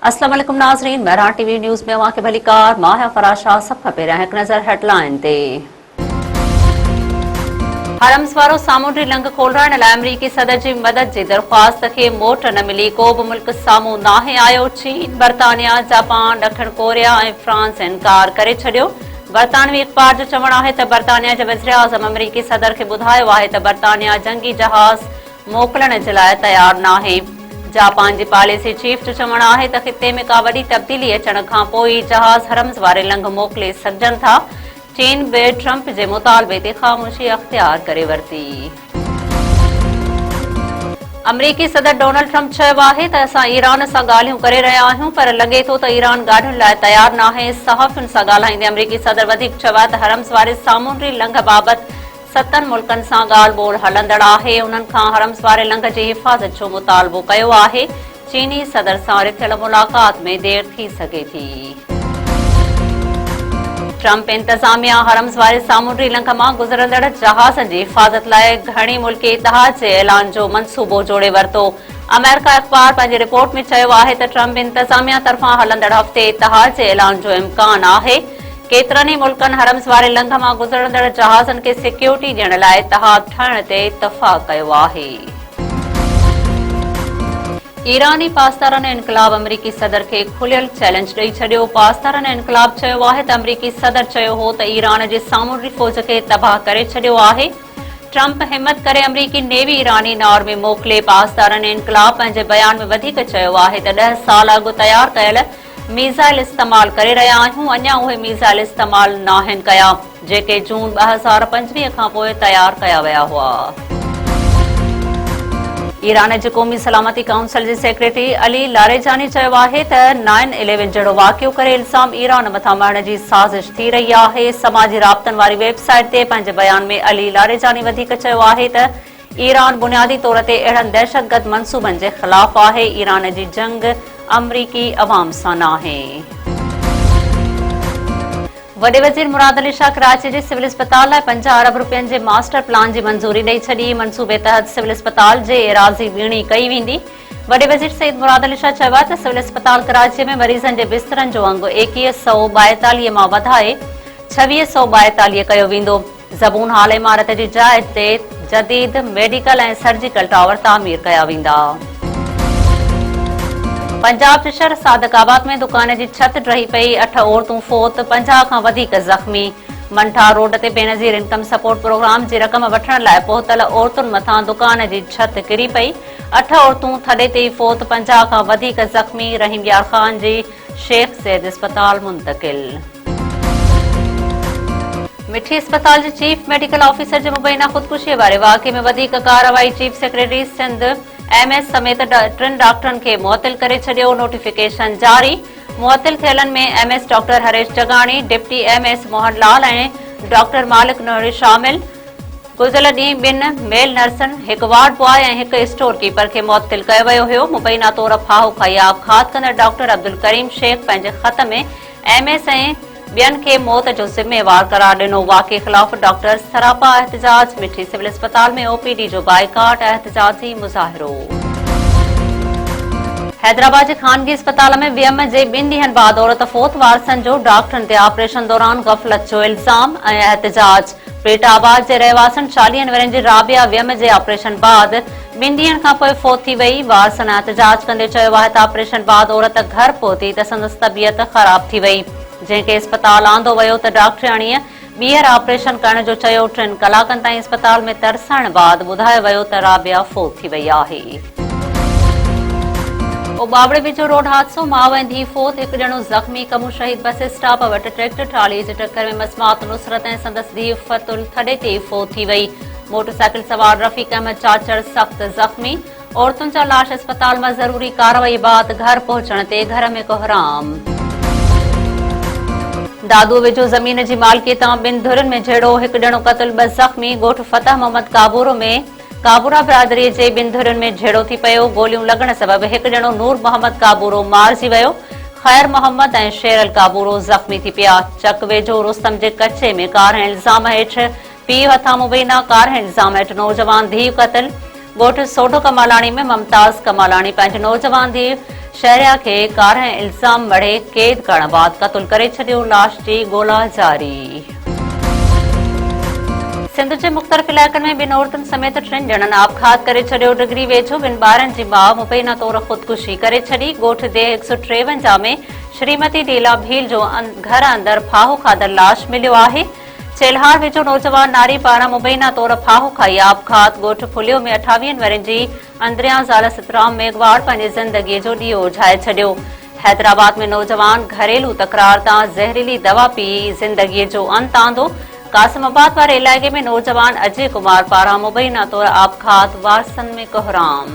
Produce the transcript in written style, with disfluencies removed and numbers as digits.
अस्सलाम वालेकुम नाज़रीन, महरान टीवी न्यूज़ में अवां खे भलीकार मां है फराशा। सब खां पहिरियां हिकु नज़र हेडलाइन ते। हरम्स वारो सामूंडी लंघ खोलण लाइ अमरीकी सदर जी मदद जी दरख़्वास्त खे मोट न मिली। को बि मुल्क साम्हूं नाहे आयो। चीन, बर्तानिया, जापान, ॾखण कोरिया ऐं फ्रांस इनकार करे छॾियो। बर्तानवी अख़बार जो चवणु आहे त बर्तानिया जे वज़ीर आज़म अमरीकी सदर खे ॿुधायो आहे त बर्तानिया जंगी जहाज़ मोकिलण जे लाइ तयारु नाहे। जापान जी पॉलिसी चीफ जो चवणु आहे त ख़िते में का वॾी तब्दीली अचण खां पोइ जहाज़ हरम्स वारे लंघ मोकिले सघजनि था। चीन बि ट्रंप जे मुतालबे ते ख़ामोशी अख़्तियार करे वरिती। अमरीकी सदर डोनाल्ड ट्रंप चयो आहे त असां ईरान सां ॻाल्हियूं करे रहिया आहियूं, पर लॻे थो त ईरान ॻाल्हियुनि लाइ तयारु नाहे। सहाफ़ियुनि सां ॻाल्हाईंदे अमरीकी सदर वधीक चयो आहे त हरम्स वारे सामूंडी लंघ बाबति 7 मुल्कनि सां ॻाल्हि ॿोल हलंदड़ आहे। उन्हनि खां हरम्स वारे लंघ जी हिफ़ाज़त जो मुतालबो कयो आहे। चीनी सदर सां रिथियल मुलाक़ात में देर थी सघे थी। ट्रंप इंतज़ामिया हरम्स वारे सामूंडी लंघ मां गुज़रंदड़ जहाज़नि जी हिफ़ाज़त लाइ घणी मुल्की इतिहाद जे ऐलान जो मंसूबो जोड़े वरितो। अमेरिका अख़बार पंहिंजी रिपोर्ट में चयो आहे त ट्रंप इंतज़ामिया तरफ़ां हलंदड़ हफ़्ते इतिहाद जे ऐलान जो इम्कान आहे। केतिरनि ई मुल्कनि हरम्स वारे लंघ मां गुज़रंदड़ जहाज़नि खे सिक्योरिटी ॾियण लाइ इतिहाद ठाहिण ते इतफ़ाक़ कयो आहे। ईरानी पासदारन इनक़लाब अमरीकी सदर खे खुलियल चैलेंज ॾेई छॾियो। पासदारन इनक़लाब चयो आहे त अमरीकी सदर चयो हो त ईरान जे सामूंडी फ़ौज खे तबाह करे छॾियो आहे। ट्रंप हिमत करे अमरीकी नेवी ईरानी नौर में मोकिले। पासदारन इनक़लाब पंहिंजे बयान में वधीक चयो आहे त 10 साल अॻु तयारु कयल मीज़ाइल इस्तेमाल करे रहिया आहियूं। अञा उहे मीज़ाइल इस्तेमाल नाहिनि कया जेके जून 2025 खां पोइ तयारु कया विया हुआ। ईरान जे क़ौमी सलामती काउंसिल जे सेक्रेटरी अली लारेजानी चयो आहे त 9/11 जहिड़ो वाक़ियो करे इल्ज़ाम ईरान मथां मढ़ण जी साज़िश थी रही आहे। समाजी राब्तनि वारी वेबसाइट ते पंहिंजे बयान में अली लारेजानी वधीक चयो आहे त ईरान बुनियादी तौर ते अहिड़नि दहशतगर्द मंसूबनि जे ख़िलाफ़ आहे। ईरान जी जंग अमरीकी अवाम सां नाहे। वॾे वज़ीर मुराद अली शाह कराची जे सिविल अस्पताल लाइ 50 अरब रुपयनि जे मास्टर प्लान जी मंज़ूरी ॾेई छॾी। मंसूबे तहत सिविल अस्पताल जे एराज़ी वीणी कई वेंदी। वॾे वज़ीर सईद मुराद अली शाह चयो आहे त सिविल अस्पताल कराची में मरीज़नि जे बिस्तरनि जो अंग 2142 मां वधाए 2642 कयो वेंदो। ज़बून हाल इमारत जी जाइ ते जदीद मेडिकल ऐं सर्जिकल टावर तामीर कया वेंदा। पंजाब जे शहर सादकाबाद में दुकान जी छत ड्रही पई, 8 औरतूं फोत, 50 खां वधीक ज़ख़्मी। मंठा रोड ते बेनज़ीर इनकम सपोर्ट प्रोग्राम जी रक़म वठण लाइ पहुतल औरतुनि मथां दुकान जी छत किरी पई। 8 औरतूं थॾे ते फोत, 50 खां वधीक ज़ख़्मी। रहीम यार ख़ान जी शेख ज़ैद अस्पताल मुंतकिल। मिठी अस्पताल जे चीफ मेडिकल ऑफिसर जे मुबैना ख़ुदकुशीअ वारे वाक़े में वधीक कार्रवाई। चीफ सेक्रेटरी सिंध MS समेत 3 डॉक्टरनि खे मुअत्तिल करे छॾियो। नोटिफिकेशन जारी। मुअत्तिल थियलनि में MS doctor Haresh Jagani, deputy MS Mohan Lal ऐं डॉक्टर मालिक नूरी शामिल। गुज़िरियल ॾींहुं 2 मेल नर्सनि, 1 वार्ड बॉय ऐं 1 स्टोर कीपर खे मुअत्तिल कयो वियो हो। मुबैना तौर फाहो खाई आबखात कंदड़ डॉक्टर अब्दुल करीम शेख पंहिंजे ख़त में MS ऐं ॿियनि खे मौत जो ज़िम्मेवार करार ॾिनो। वाक़े ख़िलाफ़ डॉक्टर सरापा एहतजाज। मिठी सिविल अस्पताल में OPD जो बाइकाट, एहतजाजी मुज़ाहिरो। हैदराबाद जे ख़ानगी अस्पताल में वियम जे 2 ॾींहनि बाद औरत फोत। वारसनि जो डॉक्टरनि ते ऑपरेशन दौरान ग़फ़लत जो इल्ज़ाम ऐं एहतजाज। पेटाबाद जे रहवासियुनि 40 वरनि जी राबिया वियम जे ऑपरेशन बाद 2 ॾींहनि खां पोइ फोत थी वई। वारसनि एहतजाज कंदे चयो आहे त ऑपरेशन बाद औरत घर पहुती त संदसि तबियत ख़राब थी वई, जंहिंखे अस्पताल आंदो वियो त डॉक्टराणीअ ॿीहर ऑपरेशन करण जो चयो। 3 कलाकनि ताईं अस्पताल में तरसण बाद ॿुधायो वियो त राबिया फोत थी वई आहे। बावड़े वेझो रोड हादसो, माउ ऐं धीउ फोत, 1 ॼणो ज़ख़्मी। कमू शहीद बस स्टॉप वटि ट्रैक्टर ट्राली जे टक्कर में मस्मात नुसरत ऐं संदसि धीउ फतुल थॾे ते फोत थी वई। मोटरसाइकिल सवार रफ़ीक अहमद चाचड़ सख़्त ज़ख़्मी। औरतुनि जा लाश अस्पताल में ज़रूरी कार्रवाई बाद घर पहुचण ते घर में कोहराम। दादू वेझो ज़मीन जी मालिकीअ तां 2 धुरनि में झेड़ो, 1 ॼणो क़त्ल, 2 ज़ख़्मी। ॻोठ फतह मोहम्मद काबूरो में काबूरा बिरादरीअ जे 2 धुरनि में झेड़ो थी पियो। गोलियूं लॻण सबबि 1 ॼणो नूर मोहम्मद काबूरो मारिजी वियो। ख़ैर मोहम्मद ऐं शेरल काबूरो ज़ख़्मी थी पिया। चक वेझो रुस्तम जे कचे में कार हणण इल्ज़ाम हेठि पीउ हथां मुबैना कार हणण इल्ज़ाम हेठि नौजवान धीउ क़त्ल। ॻोठ सोढो कमालाणी में मुमताज़ कमालाणी पंहिंजी नौजवान धीउ शहरिया खे 11 इल्ज़ाम मड़े कैद करण बाद क़तल करे छडि॒यो। लाश जी ॻोल्हा जारी। सिंध जे मुख़्तलिफ़ इलाइक़नि में 2 औरतुनि समेत 3 ॼणनि आपघात करे छडि॒यो। डिगरी वेझो 2 ॿारनि जी माउ मुबैना तौर ख़ुदकुशी करे छॾी। ॻोठ जे 153 में श्रीमती लीला भील जो घर अंदर फाहो खाधल लाश मिलियो आहे। चेल्हार वेझो नौजवान नारी पारां मुबैना तौर फाहो खाई आपघात। ॻोठ फुलियो में 28 वरनि जी अंदरियां ज़ाल सितराम मेघवाड़ पंहिंजी ज़िंदगीअ जो ॾींहों उझाए छडि॒यो। हैदराबाद में नौजवान घरेलू तकरार तां ज़हरीली दवा पी ज़िंदगीअ जो अंत आंदो। कासिमाबाद वारे इलाइक़े में नौजवान अजय कुमार पारां मुबैना तौर आपघात। वारसनि में कोहराम।